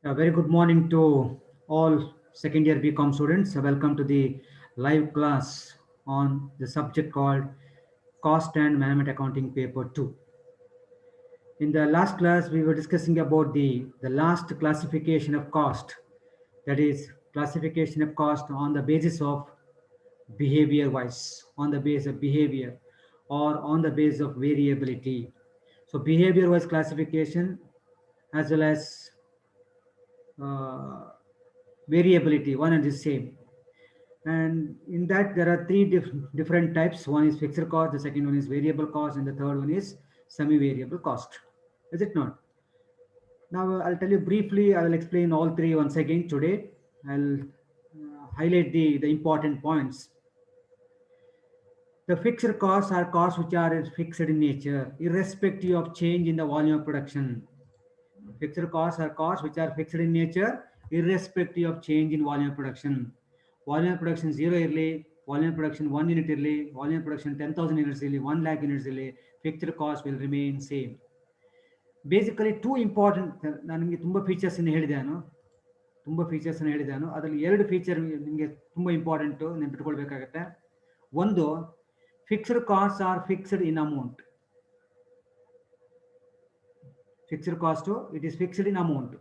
A very good morning to all second year BCom students. Welcome to the live class on the subject called Cost and Management Accounting Paper 2. In the last class, we were discussing about the last classification of cost, that is, classification of cost on the basis of behavior wise, on the basis of behavior or on the basis of variability. So, behavior wise classification as well as uh, variability, one and the same. And in that, there are three different types. One is fixed cost, the second one is variable cost, and the third one is semi-variable cost. Is it not? Now, I'll tell you briefly, I will explain all three once again today. I'll highlight the important points. The fixed costs are costs which are fixed in nature, irrespective of change in the volume of production. Fixed costs are costs which are fixed in nature, irrespective of change in volume of production. Volume of production 0 ಇರಲಿ, volume of production 1 unit ಇರಲಿ, volume of production 10,000 units ಇರಲಿ, 1 lakh units ಇರಲಿ, fixed cost will remain same. Basically two important, ನಾನು ನಿಮಗೆ ತುಂಬ ಫೀಚರ್ಸನ್ನು ಹೇಳಿದ್ದಾನು, ಅದರಲ್ಲಿ ಎರಡು feature ನಿಮಗೆ ತುಂಬ ಇಂಪಾರ್ಟೆಂಟು ನೆನ್ಪಿಟ್ಕೊಳ್ಬೇಕಾಗತ್ತೆ. ಒಂದು, fixed cost or fixed in amount. Fixed cost it is fixed in amount.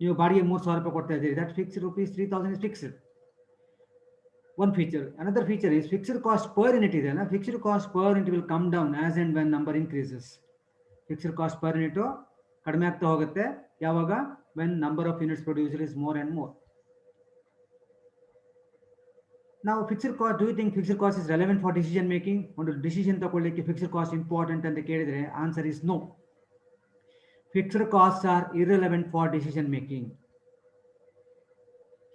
ನೀವು ಬಾಡಿಗೆ 3,000 ರೂಪಾಯಿ ಕೊಡ್ತಾ ಇದ್ದೀರಿ, that fixed rupees 3,000 is fixed. One feature. Another feature is fixed cost per unit ಇದೆ ಅಲ್ಲ, fixed cost per unit will come down as and when number increases. Fixed cost per unit ಕಡಿಮೆ ಆಗ್ತಾ ಹೋಗುತ್ತೆ ಯಾವಾಗ, when number of units produced is more and more. Now fixed cost, do you think fixed cost is relevant for decision making? ಒಂದು decision ತಗೊಳ್ಳಿಕ್ಕೆ fixed cost important ಅಂತ ಕೇಳಿದ್ರೆ answer is no. Fixed costs are irrelevant for decision making.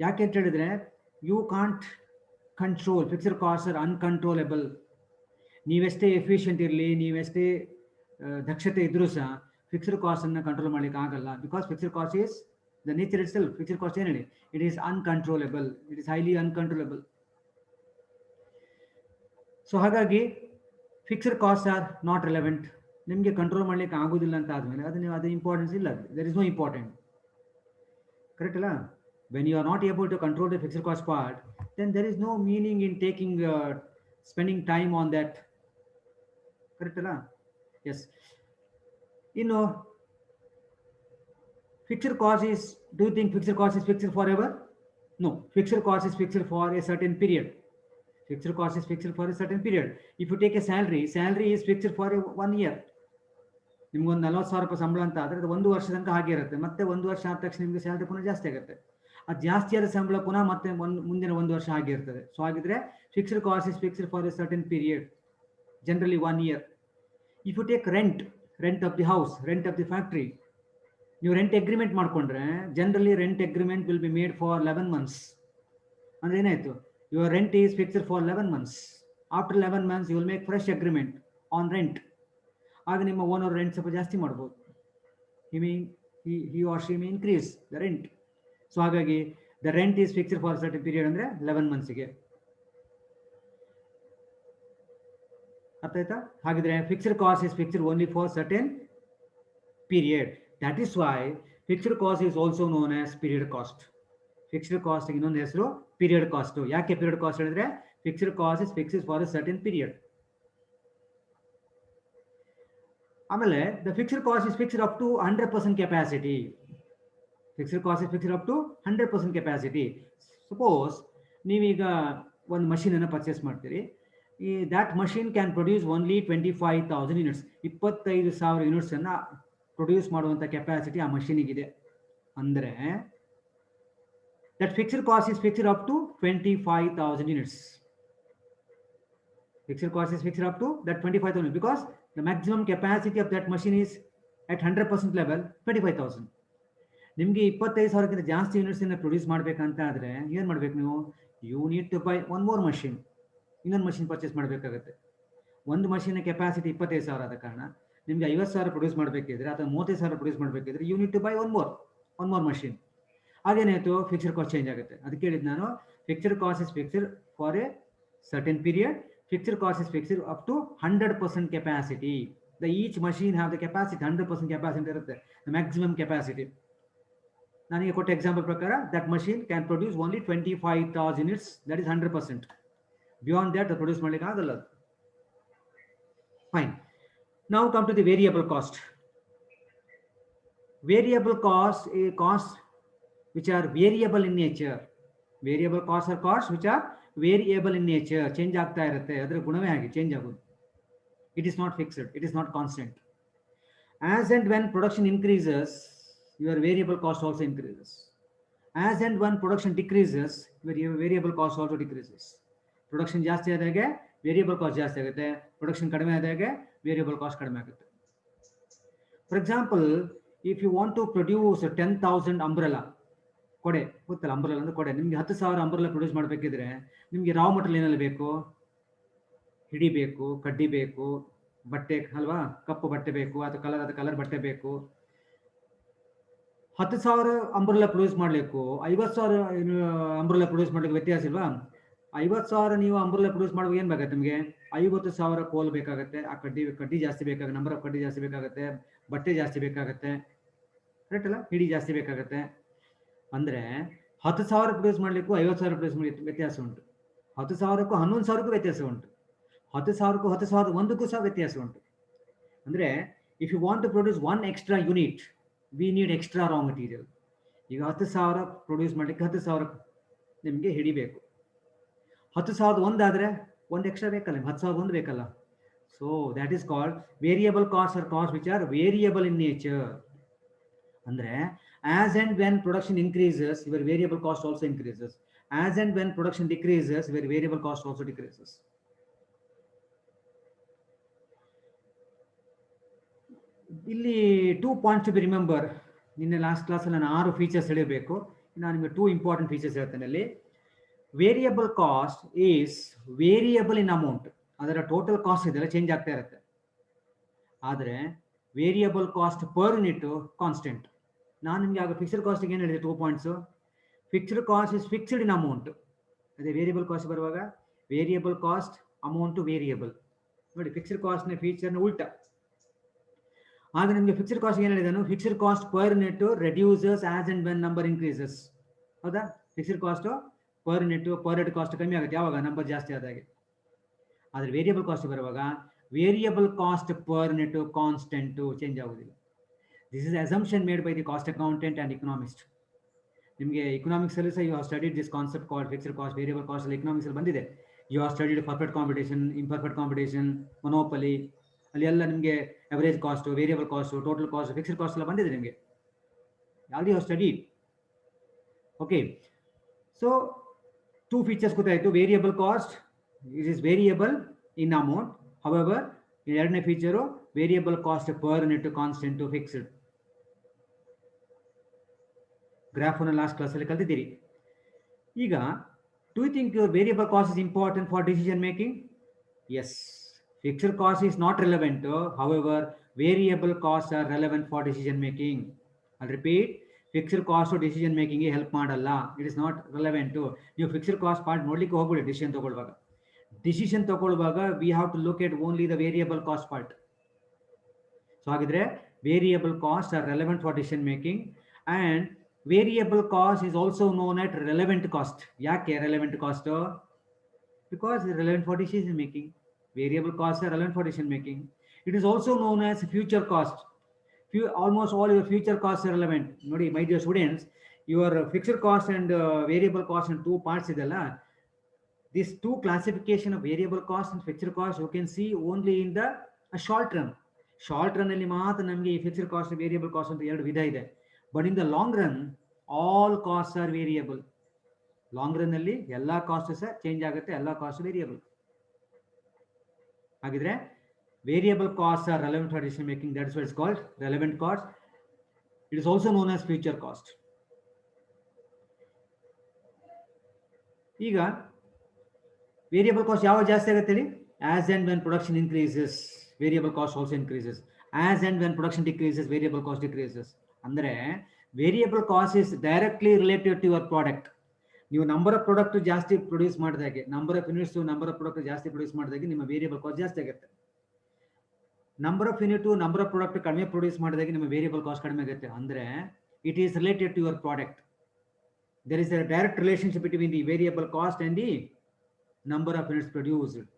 ಯಾಕೆ ಅಂತ ಹೇಳಿದ್ರೆ, you can't control, fixed costs are uncontrollable. ನೀವೆಷ್ಟೇ efficient ಇರಲಿ, ನೀವೆಷ್ಟೇ ದಕ್ಷತೆ ಇದ್ರೂ ಸಹ ಫಿಕ್ಸ್ಡ್ ಕಾಸ್ಟ್ ಅನ್ನು ಕಂಟ್ರೋಲ್ ಮಾಡ್ಲಿಕ್ಕೆ ಆಗಲ್ಲ. Because fixed cost is the nature itself. Fixed cost ಏನು ಹೇಳಿ, it is uncontrollable, it is highly uncontrollable. So ಹಾಗಾಗಿ fixed cost are not relevant. ನಿಮಗೆ ಕಂಟ್ರೋಲ್ ಮಾಡ್ಲಿಕ್ಕೆ ಆಗೋದಿಲ್ಲ ಅಂತ ಆದಮೇಲೆ ಅದು ಇಂಪಾರ್ಟೆನ್ಸ್ ಇಲ್ಲ, there is no important. Correct ಅಲ್ಲ? When you are not able to control the fixed cost part, then there is no meaning in spending time on that. Correct alla? Yes. Fixed cost is, do you think fixed cost is fixed forever? No. Fixed cost is fixed for a certain period. Fixed cost is fixed for a certain period. If you take a salary is fixed for 1 year. ನಿಮ್ಗೊಂದು 40,000 ರೂಪಾಯಿ ಸಂಬಳ ಅಂತ ಆದರೆ ಅದು 1 ವರ್ಷ ತನಕ ಹಾಗೆ ಇರುತ್ತೆ. ಮತ್ತೆ 1 ವರ್ಷ ಆದ ತಕ್ಷಣ ನಿಮಗೆ ಸ್ಯಾಲರಿ ಪುನಃ ಜಾಸ್ತಿ ಆಗುತ್ತೆ. ಅದು ಜಾಸ್ತಿ ಆದ ಸಂಬಳ ಪುನಃ ಮತ್ತೆ ಮುಂದಿನ 1 ವರ್ಷ ಹಾಗೆ ಇರ್ತದೆ. ಸೊ ಹಾಗಿದ್ರೆ fixed cost is fixed for a certain period, generally 1 year. If you take rent of the house, rent of the factory, ನೀವು ರೆಂಟ್ ಅಗ್ರಿಮೆಂಟ್ ಮಾಡ್ಕೊಂಡ್ರೆ generally rent agreement will be made for 11 months. ಅಂದ್ರೆ ಏನಾಯ್ತು, your rent is fixed for 11 months. After 11 months you will make fresh agreement on rent. ಆಗ ನಿಮ್ಮ owner rent ಸ್ವಲ್ಪ ಜಾಸ್ತಿ ಮಾಡ್ಬೋದು. he or she may increase the rent. So ಹಾಗಾಗಿ the rent is fixed for certain period ಅಂದ್ರೆ 11 monthsಗೆ. ಅರ್ಥ ಆಯ್ತಾ? ಹಾಗಿದ್ರೆ fixed cost is fixed only for certain period. That is why fixed cost is also known as period cost. Fixed cost ಇನ್ನೊಂದು ಹೆಸರು period cost. ಯಾಕೆ period cost ಹೇಳಿದ್ರೆ, fixed cost is fixed for a certain period. ಆಮೇಲೆ the fixed cost is fixed up to 100% capacity. Fixed cost is fixed up to 100% capacity. Suppose ನೀವೀಗ ಒಂದು ಮಷೀನನ್ನು purchase ಮಾಡ್ತೀರಿ, that machine can produce only 25,000 units. 25,000 units ಅನ್ನು produce ಮಾಡುವಂಥ capacity ಆ ಮಷೀನಿಗಿದೆ. ಅಂದರೆ that fixed cost is fixed up to 25,000 units. Fixed cost is fixed up to that 25,000 because the maximum capacity of that machine is at 100% level 25,000. ನಿಮಗೆ 25,000ಕ್ಕಿಂತ ಜಾಸ್ತಿ units ಅನ್ನು produce ಮಾಡಬೇಕಂತ ಆದರೆ ಏನು ಮಾಡ್ಬೇಕು ನೀವು, you need to buy one more machine. ಇನ್ನೊಂದು machine purchase ಮಾಡಬೇಕಾಗುತ್ತೆ. ಒಂದು ಮಷೀನ್ ಕೆಪಾಸಿಟಿ 25,000 ಆದ ಕಾರಣ ನಿಮಗೆ 50,000 ಪ್ರೊಡ್ಯೂಸ್ ಮಾಡಬೇಕಿದ್ರೆ ಅಥವಾ 35,000 ಪ್ರೊಡ್ಯೂಸ್ ಮಾಡಬೇಕಿದ್ರೆ you need to buy one more machine. ಅದೇನಾಯಿತು, ಫಿಕ್ಸ್ಡ್ ಕಾಸ್ಟ್ ಚೇಂಜ್ ಆಗುತ್ತೆ. ಅದಕ್ಕೆ ಹೇಳಿದ್ದು ನಾನು, fixed cost is fixed for a certain period. Fixed cost is fixed up to 100% capacity. Each machine have the capacity 100% capacity ಇರುತ್ತೆ, the maximum capacity. ನನಗೆ ಕೊಟ್ಟ example ಪ್ರಕಾರ that machine can produce only 25,000 units, that is 100%. Beyond that produce ಮಾಡ್ಲಿಕ್ಕೆ ಆಗಲ್ಲ ಅದು. Fine. Now come to the variable cost. Variable cost is costs which are variable in nature. Variable costs are costs which are variable in nature. Change ಆಗ್ತಾ ಇರುತ್ತೆ, ಅದರ ಗುಣವೇ ಹಾಗೆ change ಆಗೋದು. It is not fixed, it is not constant. As and when production increases, your variable cost also increases. As and when production decreases, your variable cost also decreases. Production ಜಾಸ್ತಿ ಆದಾಗೆ variable cost ಜಾಸ್ತಿ ಆಗುತ್ತೆ, production ಕಡಿಮೆ ಆದಾಗೆ variable cost ಕಡಿಮೆ ಆಗುತ್ತೆ. For example, if you want to produce 10,000 umbrella, ಕೊಡೆ ಗೊತ್ತಲ್ಲ, umbrella ಅಂದ್ರೆ ಕೊಡೆ. ನಿಮ್ಗೆ 10,000 ಅಂಬ್ರೆಲಾ ಪ್ರೊಡ್ಯೂಸ್ ಮಾಡಬೇಕಿದ್ರೆ ನಿಮ್ಗೆ ರಾ ಮಟೀರಿಯಲ್ ಏನೆಲ್ಲ ಬೇಕು? ಹಿಡಿ ಬೇಕು, ಕಡ್ಡಿ ಬೇಕು, ಬಟ್ಟೆ ಅಲ್ವಾ, ಕಪ್ಪು ಬಟ್ಟೆ ಬೇಕು, ಅಥವಾ ಅದು ಕಲರ್ ಬಟ್ಟೆ ಬೇಕು. 10,000 ಅಂಬ್ರೆಲಾ ಪ್ರೊಡ್ಯೂಸ್ ಮಾಡಲಿಕ್ಕೂ 50,000 ಅಂಬ್ರೆಲಾ ಪ್ರೊಡ್ಯೂಸ್ ಮಾಡ್ಲಿಕ್ಕೆ ವ್ಯತ್ಯಾಸ ಇಲ್ವಾ? 50,000 ನೀವು ಅಂಬ್ರೆಲಾ ಪ್ರೊಡ್ಯೂಸ್ ಮಾಡುವಾಗ ಏನು ಬೇಕಾಗುತ್ತೆ ನಿಮಗೆ? 50,000 ಕೋಲ್ ಬೇಕಾಗುತ್ತೆ, ಆ ಕಡ್ಡಿ ಜಾಸ್ತಿ ಬೇಕಾಗುತ್ತೆ, ನಂಬರ್ ಆಫ್ ಕಡ್ಡಿ ಜಾಸ್ತಿ ಬೇಕಾಗುತ್ತೆ, ಬಟ್ಟೆ ಜಾಸ್ತಿ ಬೇಕಾಗುತ್ತೆ, ಕರೆಕ್ಟ್ ಅಲ್ಲ? ಹಿಡಿ ಜಾಸ್ತಿ ಬೇಕಾಗುತ್ತೆ. ಅಂದರೆ 10,000 ಪ್ರೊಡ್ಯೂಸ್ ಮಾಡಲಿಕ್ಕೂ 50,000 ಪ್ರೊಡ್ಯೂಸ್ ಮಾಡಲಿಕ್ಕೆ ವ್ಯತ್ಯಾಸ ಉಂಟು. 10,000ಕ್ಕೂ 11,000ಕ್ಕೂ ವ್ಯತ್ಯಾಸ ಉಂಟು. 10,000ಕ್ಕೂ 10,001ಕ್ಕೂ ಸಹ ವ್ಯತ್ಯಾಸ ಉಂಟು. ಅಂದರೆ if you want to produce 1 extra unit, we need extra raw material. ಈಗ 10,000 ಪ್ರೊಡ್ಯೂಸ್ ಮಾಡಲಿಕ್ಕೆ 10,000 ನಿಮಗೆ ಹಿಡಿಬೇಕು. 10,001 ಆದರೆ ಒಂದು ಎಕ್ಸ್ಟ್ರಾ ಬೇಕಲ್ಲ, 10,001 ಬೇಕಲ್ಲ. So that is called variable cost are cost which are variable in nature. ಅಂದರೆ as and when production increases, your variable cost also increases. As and when production decreases, your variable cost also decreases. ಇಲ್ಲಿ 2 points to be remember. ನಿನ್ನೆ last ಕ್ಲಾಸಲ್ಲಿ ನಾನು 6 features ಹೇಳಬೇಕು. ನಾನು ನಿಮಗೆ 2 important features ಹೇಳ್ತೇನೆ ಅಲ್ಲಿ. Variable cost is variable in amount. ಅದರ ಟೋಟಲ್ ಕಾಸ್ಟ್ ಇದೆಲ್ಲ ಚೇಂಜ್ ಆಗ್ತಾ ಇರುತ್ತೆ. ಆದರೆ variable cost per unit constant. ನಾನು ನಿಮಗೆ ಆಗ ಫಿಕ್ಸ್ಡ್ ಕಾಸ್ಟಿಗೆ ಏನು ಹೇಳಿದೆ? 2 points. Fixed cost is fixed in amount. ಅದೇ ವೇರಿಯಬಲ್ ಕಾಸ್ಟ್ ಬರುವಾಗ ವೇರಿಯಬಲ್ ಕಾಸ್ಟ್ ಅಮೌಂಟು ವೇರಿಯಬಲ್. ನೋಡಿ, ಫಿಕ್ಸ್ಡ್ ಕಾಸ್ಟ್ನ ಫೀಚರ್ನ ಉಲ್ಟಾ. ಆಗ ನಿಮಗೆ ಫಿಕ್ಸ್ಡ್ ಕಾಸ್ಟ್ ಏನು ಹೇಳಿದನು? Fixed cost per unit reduces as and when number increases. ಹೌದಾ? Fixed cost per unit per head cost ಕಮ್ಮಿ ಆಗುತ್ತೆ ಯಾವಾಗ? ನಂಬರ್ ಜಾಸ್ತಿ ಆದಾಗೆ. ಆದರೆ ವೇರಿಯಬಲ್ ಕಾಸ್ಟ್ ಬರುವಾಗ variable cost per unit constant, change ಆಗೋದಿಲ್ಲ. This is assumption made by the cost accountant and economist. ನಿಮಗೆ ಇಕನಾಮಿಕ್ಸಲ್ಲಿ ಸಹ you have studied this concept called fixed cost, variable cost ಅಲ್ಲಿ ಇಕನಾಮಿಕ್ಸಲ್ಲಿ ಬಂದಿದೆ. You have studied perfect competition, imperfect competition, monopoly, ಅಲ್ಲಿ ಎಲ್ಲ ನಿಮಗೆ average cost, variable cost, total cost, fixed cost ಎಲ್ಲ ಬಂದಿದೆ ನಿಮಗೆ. Already you have studied. Okay, so 2 features ಗೊತ್ತಾಯಿತು. Variable cost it is variable in amount. However ಎರಡನೇ feature variable cost per unit constant fixed. ಗ್ರಾಫನ್ನು last ಕ್ಲಾಸಲ್ಲಿ ಕಲ್ತಿದ್ದೀರಿ. ಈಗ do you think your variable cost is important for decision making? Yes. Fixed cost is not relevant. However, variable costs are relevant for decision making. I'll repeat, fixed cost to decision making ಗೆ help ಮಾಡಲ್ಲ. It is not relevant. ನೀವು fixed cost part ನೋಡ್ಲಿಕ್ಕೆ ಹೋಗ್ಬಿಡಿ. Decision ತಗೊಳ್ಳುವಾಗ we have to look at only the variable cost part. So ಹಾಗಿದ್ರೆ variable cost are relevant for decision making. And variable cost is also known at relevant cost. ಯಾಕೆ relevant cost? Because it relevant for decision making. Variable costs are relevant for decision making. It is also known as future cost. Almost all your future costs are relevant. Nodi, my dear students, your fixed cost and variable cost and 2 parts idella. These 2 classification of variable cost and fixed cost you can see only in the short run. Short run alli maatra namge fixed cost and variable cost anta ಎರಡು ವಿಧ ಇದೆ. But in the long run, all costs are variable. Long run alli ella costs ಸಹ change ಆಗುತ್ತೆ, ಎಲ್ಲ cost variable. ಹಾಗಿದ್ರೆ variable cost are relevant for decision making. That's what is called relevant cost. It is also known as future cost. ಈಗ variable cost ಯಾವಾಗ ಜಾಸ್ತಿ ಆಗುತ್ತೆ ಹೇಳಿ? As and when production increases, variable cost also increases. As and when production decreases, variable cost decreases. ಅಂದರೆ variable cost is directly related to your product. ನೀವು number of product ಜಾಸ್ತಿ produce ಮಾಡಿದಾಗೆ, number of units number of product ಜಾಸ್ತಿ produce ಮಾಡಿದಾಗೆ ನಿಮ್ಮ variable cost ಜಾಸ್ತಿ ಆಗುತ್ತೆ. Number of unit number of product ಕಡಿಮೆ produce ಮಾಡಿದಾಗೆ ನಿಮ್ಮ variable cost ಕಡಿಮೆ ಆಗುತ್ತೆ. ಅಂದರೆ it is related to your product. There is a direct relationship between the variable cost and the number of units produced.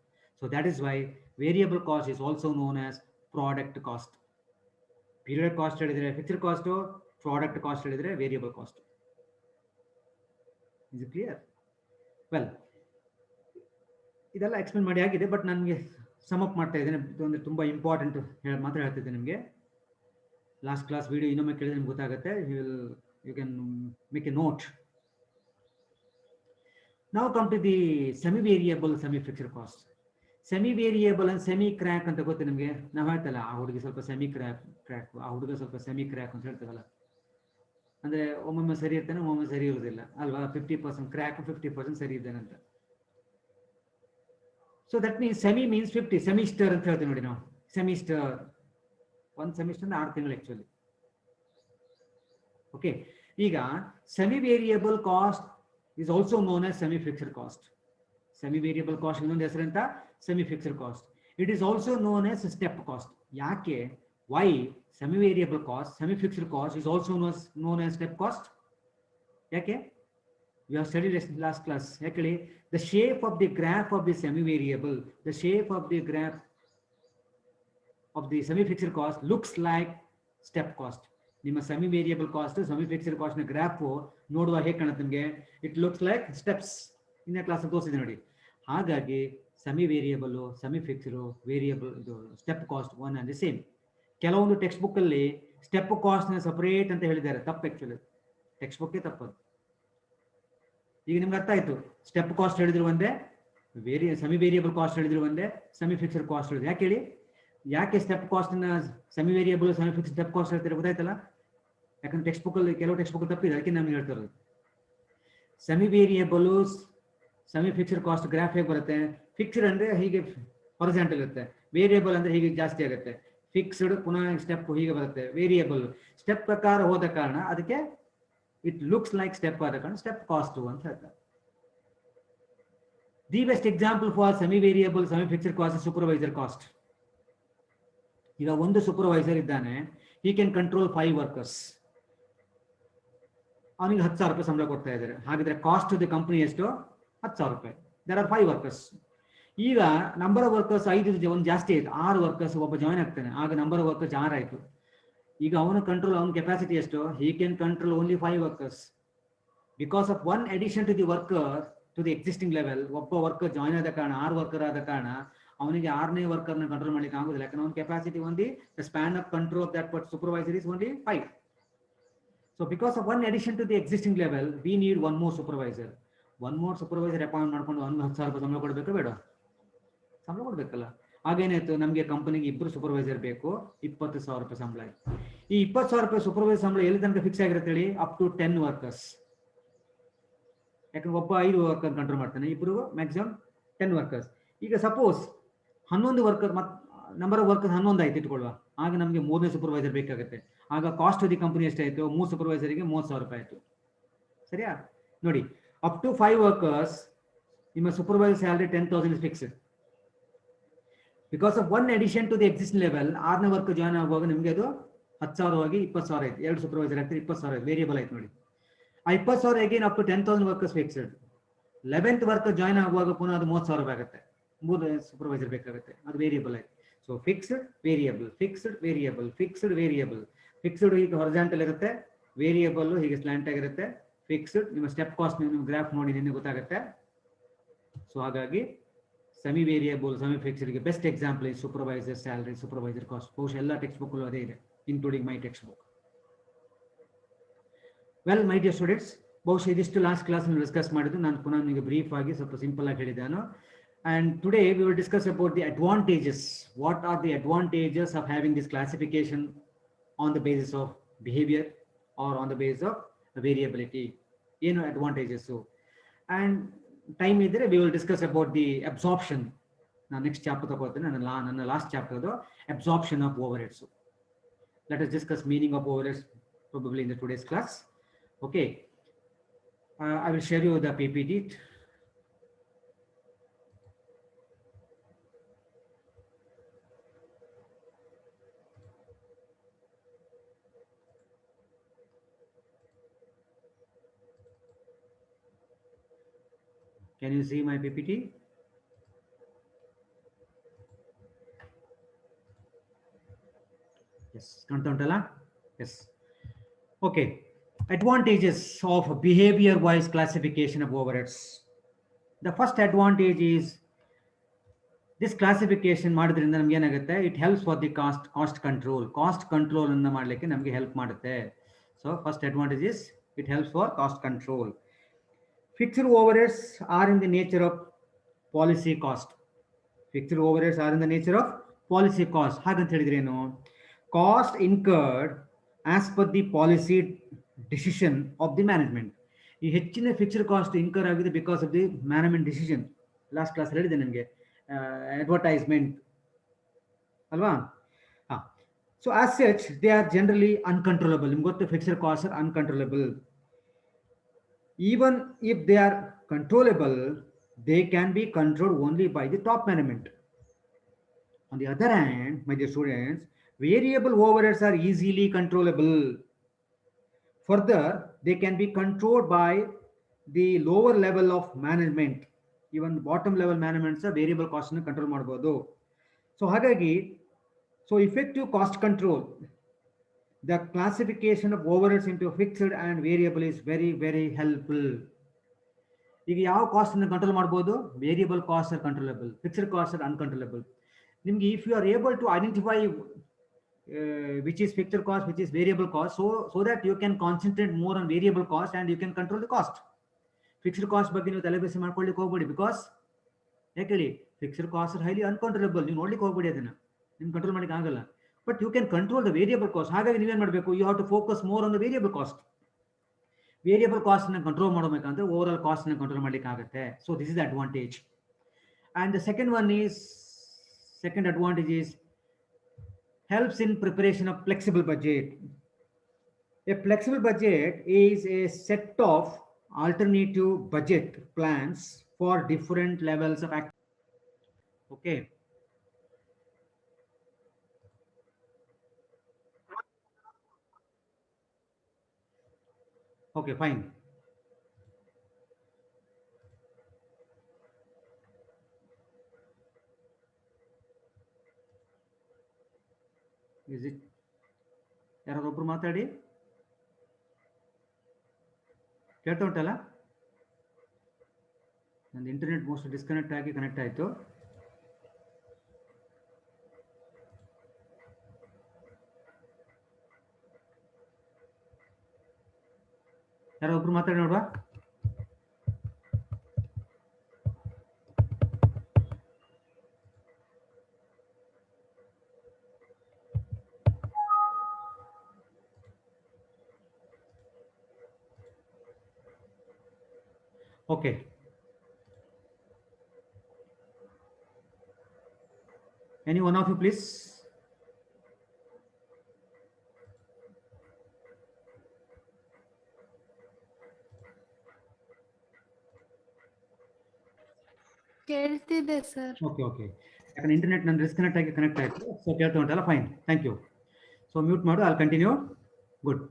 So that is why variable cost is also known as product cost. Period cost ಹೇಳಿದ್ರೆ fixed cost, product cost ಹೇಳಿದ್ರೆ variable cost. Is it clear? Well, ಇದೆಲ್ಲ explain ಮಾಡಿ ಆಗಿದೆ, but ನನಗೆ some up ಮಾಡ್ತಾ ಇದ್ದೇನೆ. ಇದೊಂದು ತುಂಬ ಇಂಪಾರ್ಟೆಂಟ್ ಮಾತ್ರ ಹೇಳ್ತಿದ್ದೆ ನಿಮಗೆ. ಲಾಸ್ಟ್ ಕ್ಲಾಸ್ ವಿಡಿಯೋ ಇನ್ನೊಮ್ಮೆ ಕೇಳಿದ್ರೆ ನಿಮ್ಗೆ ಗೊತ್ತಾಗುತ್ತೆ. You can make a note. ನಾವು come to the semi variable semi fixed cost. Semi variable and semi crack ಅಂತ ಗೊತ್ತೆ ನಿಮಗೆ. ನಾವು ಹೇಳ್ತಲ್ಲ, ಆ ಹುಡುಗಿ ಸ್ವಲ್ಪ ಸೆಮಿ ಕ್ರ್ಯಾಕ್, ಆ ಹುಡುಗ ಸ್ವಲ್ಪ ಸೆಮಿ ಕ್ರ್ಯಾಕ್ ಅಂತ ಹೇಳ್ತೇವಲ್ಲ. ಅಂದರೆ ಒಮ್ಮೊಮ್ಮೆ ಸರಿ ಇರ್ತಾನೆ, ಒಮ್ಮೊಮ್ಮೆ ಸರಿ ಇರೋದಿಲ್ಲ ಅಲ್ವಾ. 50% ಕ್ರ್ಯಾಕ್, 50% ಸರಿ ಇದ್ದಾನೆ ಅಂತ. So that means semi means 50. Semester ಅಂತ ಹೇಳ್ತೀವಿ ನೋಡಿ ನಾವು. ಸೆಮಿಸ್ಟರ್, ಒಂದು ಸೆಮಿಸ್ಟರ್ 6 ತಿಂಗಳು ಆಕ್ಚುಲಿ. ಓಕೆ, ಈಗ semi variable cost is also known as semi fixed cost. Semi variable cost ಇನ್ನೊಂದು ಹೆಸರಂತ semi fixed cost. It is also known as step cost. ಯಾಕೆ, why semi variable cost, semi fixed cost is also known as step cost? ಯಾಕೆ? We have studied last class. Actually, the shape of the graph of the semi variable, the shape of the graph of the semi fixed cost looks like step cost. ನಿಮ್ಮ semi variable cost, semi fixed cost ನ graph ನೋಡುವಾಗ ಹೇಗೆ ಕಾಣುತ್ತೆ ನಿಮಗೆ? It looks like steps. ಇನ್ನೇ class ತೋರಿಸಿದೆ ನೋಡಿ. ಹಾಗಾಗಿ semi variable, semi fixed, variable, ಇದು step cost one and the same. ಕೆಲವೊಂದು ಟೆಕ್ಸ್ಟ್ ಬುಕ್ ಅಲ್ಲಿ ಸ್ಟೆಪ್ ಕಾಸ್ಟ್ ನ ಸಪರೇಟ್ ಅಂತ ಹೇಳಿದ್ದಾರೆ. ತಪ್ಪು, ಆಕ್ಚುಲಿ ಟೆಕ್ಸ್ಟ್ ಬುಕ್ ತಪ್ಪದು. ಈಗ ನಿಮ್ಗೆ ಅರ್ಥ ಆಯ್ತು. ಸ್ಟೆಪ್ ಕಾಸ್ಟ್ ಹೇಳಿದ್ರು ಒಂದೇ, ಸೆಮಿ ವೇರಿಯಬಲ್ ಕಾಸ್ಟ್ ಹೇಳಿದ್ರು ಒಂದೇ, ಸೆಮಿ ಫಿಕ್ಸ್ಡ್ ಕಾಸ್ಟ್ ಹೇಳಿದ್ರು. ಯಾಕೆ ಹೇಳಿ? ಯಾಕೆ ಸ್ಟೆಪ್ ಕಾಸ್ಟ್ ನ semi variable, semi fixed, step cost ಹೇಳ್ತಾರೆ ಗೊತ್ತಾಯ್ತಲ್ಲ? ಯಾಕಂದ್ರೆ ಟೆಕ್ಸ್ಟ್ ಬುಕ್ ಅಲ್ಲಿ ಕೆಲವು ಟೆಕ್ಸ್ಟ್ ಬುಕ್ ತಪ್ಪಿದೆ, ಅದಕ್ಕೆ ನಮ್ಗೆ ಹೇಳ್ತಾರೆ. Semi variable, semi fixed cost graph ಹೇಗೆ ಬರುತ್ತೆ? ಫಿಕ್ಸ್ಡ್ ಅಂದ್ರೆ ಹೀಗೆ ಹಾರಿಜಾಂಟಲ್ ಇರುತ್ತೆ, ವೇರಿಯಬಲ್ ಅಂದ್ರೆ ಹೀಗೆ ಜಾಸ್ತಿ ಆಗುತ್ತೆ. ಫಿಕ್ಸ್ಡ್ ಪುನಃ ಸ್ಟೆಪ್ ಹೀಗೆ ಬರುತ್ತೆ, ವೇರಿಯಬಲ್ ಸ್ಟೆಪ್ ಪ್ರಕಾರ ಹೋದ ಕಾರಣ ಅದಕ್ಕೆ ಇಟ್ ಲುಕ್ಸ್ ಲೈಕ್ ಸ್ಟೆಪ್ ಆದ ಕಾರಣ ಸ್ಟೆಪ್ ಕಾಸ್ಟ್ ಅಂತ ಹೇಳ್ತಾರೆ. The best example for semi variable, semi fixed cost supervisor cost. ಈಗ ಒಂದು ಸೂಪರ್ವೈಸರ್ ಇದ್ದಾನೆ, he can control 5 workers. ಅವನಿಗೆ 10,000 ರೂಪಾಯಿ ಸಂಬಳ ಕೊಡ್ತಾ ಇದ್ದಾರೆ. ಹಾಗಿದ್ರೆ ಕಾಸ್ಟ್ ಆಫ್ ದಿ ಕಂಪನಿ ಎಷ್ಟು? 10,000 ರೂಪಾಯಿ. There are 5 workers. ಈಗ ನಂಬರ್ ಆಫ್ ವರ್ಕರ್ಸ್ 5 ಒಂದು ಜಾಸ್ತಿ ಆಯ್ತು, 6 ವರ್ಕರ್ಸ್ ಒಬ್ಬ ಜಾಯ್ನ್ ಆಗ್ತಾನೆ. ಆಗ ನಂಬರ್ ಆಫ್ ವರ್ಕರ್ಸ್ 6 ಆಯ್ತು. ಈಗ ಅವನ ಕಂಟ್ರೋಲ್, ಅವನ ಕೆಪಾಸಿಟಿ ಎಷ್ಟು? he can control only 5 workers. Because of one addition to the worker to the existing level, ಒಬ್ಬ ವರ್ಕರ್ ಜಾಯ್ನ್ ಆದ ಕಾರಣ, 6 ವರ್ಕರ್ ಆದ ಕಾರಣ ಅವನಿಗೆ 6ನೇ ವರ್ಕರ್ನ ಕಂಟ್ರೋಲ್ ಮಾಡ್ಲಿಕ್ಕೆ ಆಗುದಿಲ್ಲ. ಯಾಕಂದ್ರೆ ಅವನ capacity only, the span of control of that supervisor is only 5. So because of one addition to the existing level, we need one more supervisor. One more supervisor appoint ಮಾಡ್ಕೊಂಡು 10,000 ರೂಪಾಯಿ ಸಂಬಳ ಕೊಡಬೇಕು ಬೇಡ? ಸಂಬಳ ಕೊಡ್ಬೇಕಲ್ಲ. ಆಗೇನಾಯ್ತು, ನಮಗೆ ಕಂಪನಿಗೆ 2 ಸೂಪರ್ವೈಸರ್ ಬೇಕು, 20,000 ರೂಪಾಯಿ ಸಂಬಳ ಆಯ್ತು. ಈ 20,000 ರೂಪಾಯಿ ಸೂಪರ್ವೈಸರ್ ಸಂಬಳ ಎಲ್ಲಿ ತನಕ ಫಿಕ್ಸ್ ಆಗಿರುತ್ತೆ ಹೇಳಿ? Up to 10 workers. ಯಾಕಂದ್ರೆ ಒಬ್ಬ 5 ವರ್ಕರ್ ಕಂಟ್ರೋಲ್ ಮಾಡ್ತಾನೆ, ಇಬ್ಬರು ಮ್ಯಾಕ್ಸಿಮಮ್ 10 ವರ್ಕರ್ಸ್. ಈಗ suppose 11 worker, number of workers 11 ಆಯ್ತು ಇಟ್ಕೊಳ್ಳುವ. ಆಗ ನಮಗೆ 3ನೇ ಸೂಪರ್ವೈಸರ್ ಬೇಕಾಗುತ್ತೆ. ಆಗ ಕಾಸ್ಟ್ ಆಫ್ ದಿ ಕಂಪನಿ ಎಷ್ಟಾಯ್ತು? 3 ಸೂಪರ್ವೈಸರ್ಗೆ 30,000 ರೂಪಾಯಿ ಆಯ್ತು. ಸರಿಯಾ? ನೋಡಿ, ಅಪ್ ಟು 5 ವರ್ಕರ್ಸ್ ನಿಮ್ಮ supervisor salary 10,000 is fixed. Because of one addition to the existing level, 6ನೇ ವರ್ಕರ್ ಜಾಯ್ನ್ ಆಗುವಾಗ ನಿಮಗೆ ಅದು 10,000 ಆಗಿ 20,000 ಆಯ್ತು. 2 ಸೂಪರ್ವೈಸರ್ ಆಗ್ತದೆ, 20,000 ಆಯ್ತು, ವೇರಿಯಬಲ್ ಆಯ್ತು ನೋಡಿ. ಆ 20,000 again up to 10,000 workers fixed. 11th worker join ಆಗುವಾಗ ಪುನಃ ಅದು 30,000 ರೂಪಾಯಿ ಆಗುತ್ತೆ. 3 ಸೂಪರ್ವೈಸರ್ ಬೇಕಾಗುತ್ತೆ, ಅದು ವೇರಿಯಬಲ್ ಆಯ್ತು. So fixed, variable, fixed, variable, fixed, variable. Fixed ಹೀಗೆ ಹಾರಿಜಾಂಟಲ್ ಇರುತ್ತೆ, ವೇರಿಯಬಲ್ ಹೀಗೆ ಸ್ಲ್ಯಾಂಟ್ ಆಗಿರುತ್ತೆ. ಫಿಕ್ಸ್ಡ್ ನಿಮ್ಮ ಸ್ಟೆಪ್ ಕಾಸ್ಟ್ ನಿಮ್ಮ ಗ್ರಾಫ್ ನೋಡಿ ನಿನ್ನೆ ಗೊತ್ತಾಗುತ್ತೆ. ಸೊ ಹಾಗಾಗಿ ಸೆಮಿ ವೇರಿಯಬಲ್, ಸೆಮಿ ಫಿಕ್ಸ್ಡ್ಗೆ best example is supervisor salary, supervisor cost. ಬಹುಶಃ ಎಲ್ಲ ಟೆಕ್ಸ್ಟ್ ಬುಕ್ ಅದೇ ಇದೆ, including my textbook. Well my dear students, ಬಹುಶಃ ಇದಿಷ್ಟು ಲಾಸ್ಟ್ ಕ್ಲಾಸ್ ಡಿಸ್ಕಸ್ ಮಾಡಿದ್ದು. ನಾನು ಪುನಃ ನಿಮಗೆ ಬ್ರೀಫ್ ಆಗಿ ಸ್ವಲ್ಪ ಸಿಂಪಲ್ ಆಗಿ ಹೇಳಿದ್ದಾನು. And today we will discuss about the advantages. What are the advantages of having this classification on the basis of behavior or on the basis of variability? Advantages. So, and time idre we will discuss about the absorption. Now next chapter tagoltene, ನನ್ನ last chapter the absorption of overheads. So let us discuss meaning of overheads probably in the today's class. Okay, I will share you the PPT. Can you see my PPT? Yes, ಕಾಣ್ತಾ ಉಂಟಲ್ಲ? Yes. Okay. Advantages of behavior wise classification of overheads. The first advantage is this classification ಮಾಡೋದ್ರಿಂದ ನಮ್ಗೆ ಏನಾಗುತ್ತೆ, it helps for the cost control. Cost control ಅನ್ನು ಮಾಡಲಿಕ್ಕೆ ನಮಗೆ help ಮಾಡುತ್ತೆ. So first advantage is it helps for cost control. Fixed overheads are in the nature of policy cost. Fixed overheads are in the nature of policy cost. ಹಾಗಂತ ಹೇಳಿದ್ರೇನು, cost incurred as per the policy decision of the management. ಈ ಹೆಚ್ಚಿನ fixed cost incur ಆಗಿದೆ because of the management decision. Last class ಹೇಳಿದೆ ನಿಮಗೆ, advertisement ಅಲ್ವಾ? ಹಾಂ. So as such they are generally uncontrollable. ನಿಮ್ಗೆ ಗೊತ್ತು, fixed cost are uncontrollable. Even if they are controllable, they can be controlled only by the top management. On the other hand, my dear students, variable overheads are easily controllable. Further, they can be controlled by the lower level of management. Even bottom level management variable cost ಅನ್ನು control ಮಾಡಬಹುದು. So ಹಾಗಾಗಿ, so effective cost control, the classification of overheads into fixed and variable is very very helpful. ಈಗ ಯಾವ cost ಅನ್ನು control ಮಾಡಬಹುದು? Variable cost are controllable, fixed cost are uncontrollable. ನಿಮ್ಗೆ if you are able to identify which is fixed cost, which is variable cost, so that you can concentrate more on variable cost and you can control the cost. Fixed cost ಬಗ್ಗೆ ನೀವು ತಲೆಬಿಸಿ ಮಾಡ್ಕೊಳ್ಳಿಕ್ಕೆ ಹೋಗ್ಬೇಡಿ. Because ಯಾಕೆ ಹೇಳಿ, fixed cost are highly uncontrollable. ನೀವು ನೋಡ್ಲಿಕ್ಕೆ ಹೋಗ್ಬೇಡಿ, ಅದನ್ನ ನಿಮ್ಗೆ ಕಂಟ್ರೋಲ್ ಮಾಡಲಿಕ್ಕೆ ಆಗಲ್ಲ. But you can control the variable cost. ಹಾಗಾಗಿ ನೀವೇನ್ ಮಾಡಬೇಕು, you have to focus more on the variable cost. Variable cost ಅನ್ನು ಕಂಟ್ರೋಲ್ ಮಾಡಬೇಕಂದ್ರೆ ಓವರ್ ಆಲ್ ಕಾಸ್ಟ್ ಅನ್ನು ಕಂಟ್ರೋಲ್ ಮಾಡ್ಲಿಕ್ಕೆ ಆಗುತ್ತೆ. So this is the advantage. And the second advantage is helps in preparation of flexible budget. A flexible budget is a set of alternative budget plans for different levels of activity. Okay. Okay, fine. Is it? ಯಾರೊಬ್ರು ಮಾತಾಡಿ, ಕೇಳ್ತಾ ಉಂಟಲ್ಲ? ನಂದು internet most disconnect ಆಗಿ connect ಆಯಿತು. ಯಾರೊಬ್ರು ಮಾತಾಡಿ ನೋಡುವ. Okay. Any one of you, please. ಕೇಳ್ತಿದೆ sir. Okay okay. ಯಾಕಂದ್ರೆ ಇಂಟರ್ನೆಟ್ ನನ್ನ ಡಿಸ್ಕನೆಕ್ಟ್ ಆಗಿ ಕನೆಕ್ಟ್ ಆಯಿತು. ಸೊ ಕೇಳ್ತಾ ಉಂಟಲ್ಲ, fine, thank you. So mute ಮಾಡು, I'll continue. Good.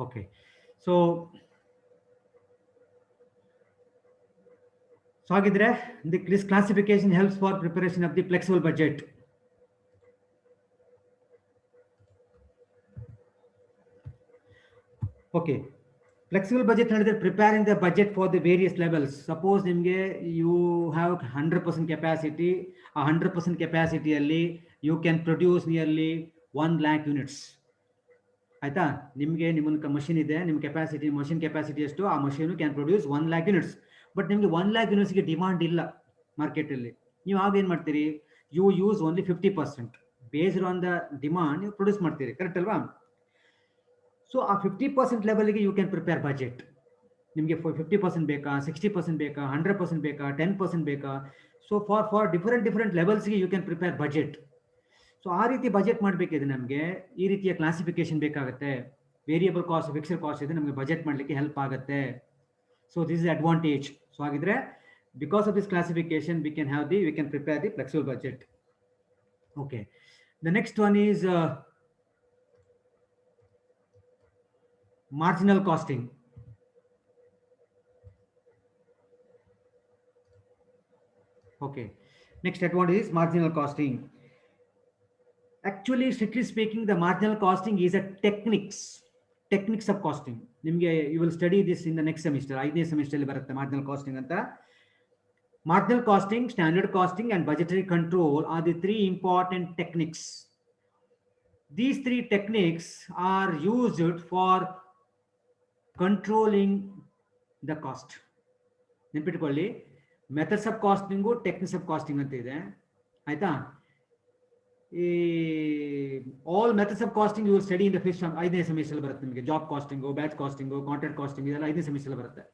Okay. So ಹಾಗಿದ್ರೆ this classification helps for preparation of the flexible budget. Okay. Flexible budget ಹೇಳಿದ್ರೆ preparing the budget for the various levels. Suppose ನಿಮಗೆ you have 100% capacity. ಆ 100% ಕೆಪಾಸಿಟಿಯಲ್ಲಿ you can produce nearly 1 lakh units. ಆಯ್ತಾ? ನಿಮಗೆ ನಿಮ್ಮ machine ಇದೆ, ನಿಮ್ಮ ಕೆಪಾಸಿಟಿ, ಮಷಿನ್ ಕೆಪಾಸಿಟಿ ಎಷ್ಟು, ಆ machine can produce 1 lakh units. But ನಿಮಗೆ 1 lakh unitsಗೆ ಡಿಮಾಂಡ್ ಇಲ್ಲ ಮಾರ್ಕೆಟಲ್ಲಿ. ನೀವು ಆಗ ಏನು ಮಾಡ್ತೀರಿ, you use only 50%. Based on the demand ನೀವು ಪ್ರೊಡ್ಯೂಸ್ ಮಾಡ್ತೀರಿ, ಕರೆಕ್ಟ್ ಅಲ್ವಾ? ಸೊ ಆ 50% ಲೆವೆಲ್ಗೆ ಯು ಕ್ಯಾನ್ ಪ್ರಿಪೇರ್ ಬಜೆಟ್. ನಿಮಗೆ 50% ಬೇಕಾ, 60% ಬೇಕಾ, 100% ಬೇಕಾ, 10% ಬೇಕಾ? ಸೊ ಫಾರ್ ಡಿಫರೆಂಟ್ ಲೆವೆಲ್ಸ್ಗೆ you can prepare budget. So ಆ ರೀತಿ ಬಜೆಟ್ ಮಾಡಬೇಕಿದೆ ನಮಗೆ ಈ ರೀತಿಯ ಕ್ಲಾಸಿಫಿಕೇಶನ್ ಬೇಕಾಗುತ್ತೆ. ವೇರಿಯಬಲ್ ಕಾಸ್ಟ್, ಫಿಕ್ಸ್ಡ್ ಕಾಸ್ಟ್ ಇದೆ, ನಮಗೆ ಬಜೆಟ್ ಮಾಡಲಿಕ್ಕೆ ಹೆಲ್ಪ್ ಆಗುತ್ತೆ. So this is advantage. So ಹಾಗಿದ್ರೆ because of this classification we can prepare the flexible budget. Okay. The next one is marginal costing. Okay. Next advantage is marginal costing. Actually, strictly speaking, the marginal costing is a techniques of costing. ನಿಮಗೆ you will study this in the next semester. 5ನೇ semester ಅಲ್ಲಿ ಬರುತ್ತೆ marginal costing ಅಂತ. Marginal costing, standard costing, and budgetary control are the three important techniques. These three techniques are used for controlling the cost. ನೆನಪಿಟ್ಕೊಳ್ಳಿ, methods of costing techniques of costing ಅಂತ ಇದೆ, ಆಯ್ತಾ. ಈ all methods of costing you will study in the fifth 5ನೇ semester ಬರುತ್ತೆ ನಿಮಗೆ. Job costing, batch costing, contract costing ಇದೆಲ್ಲ 5ನೇ ಸೆಮಿಸ್ಟರ್ ಬರುತ್ತೆ.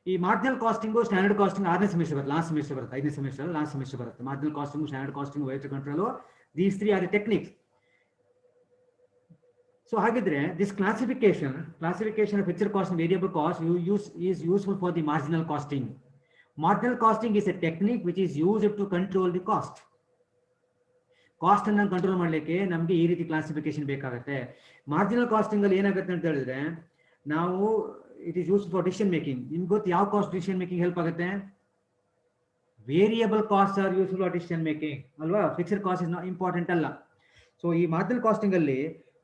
ಈ ಮಾರ್ಜಿನಲ್ ಕಾಸ್ಟಿಂಗು, ಸ್ಟ್ಯಾಂಡರ್ಡ್ ಕಾಸ್ಟಿಂಗ್ 6ನೇ ಸೆಮಿಸ್ಟರ್ ಬರುತ್ತೆ, ಲಾಸ್ಟ್ ಸೆಮಿಸ್ಟರ್ ಬರುತ್ತೆ. 5ನೇ ಸೆಮಿಸ್ಟರ್ ಲಾಸ್ಟ್ ಸೆಮಿಸ್ಟರ್ ಬರುತ್ತೆ. Marginal costing, standard costing, weight control, these three are the techniques. So ಹಾಗಿದ್ರೆ this classification of fixed cost and variable cost is useful for the marginal costing. Marginal costing is a technique which is used to control the cost. Cost ಅನ್ನು control ಮಾಡಲಿಕ್ಕೆ ನಮಗೆ ಈ ರೀತಿ classification ಬೇಕಾಗುತ್ತೆ. Marginal costing ಅಲ್ಲಿ ಏನಾಗುತ್ತೆ ಅಂತ ಹೇಳಿದ್ರೆ, ನಾವು it is used for decision making. ನಿಮ್ಗೆ ಗೊತ್ತು ಯಾವ ಕಾಸ್ಟ್ ಡಿಸಿಷನ್ ಮೇಕಿಂಗ್ ಹೆಲ್ಪ್ ಆಗುತ್ತೆ? Variable cost are useful for decision making ಅಲ್ವಾ. Fixed cost is not important ಅಲ್ಲ. ಸೊ ಈ ಮಾರ್ಜಿನಲ್ ಕಾಸ್ಟಿಂಗ್ ಅಲ್ಲಿ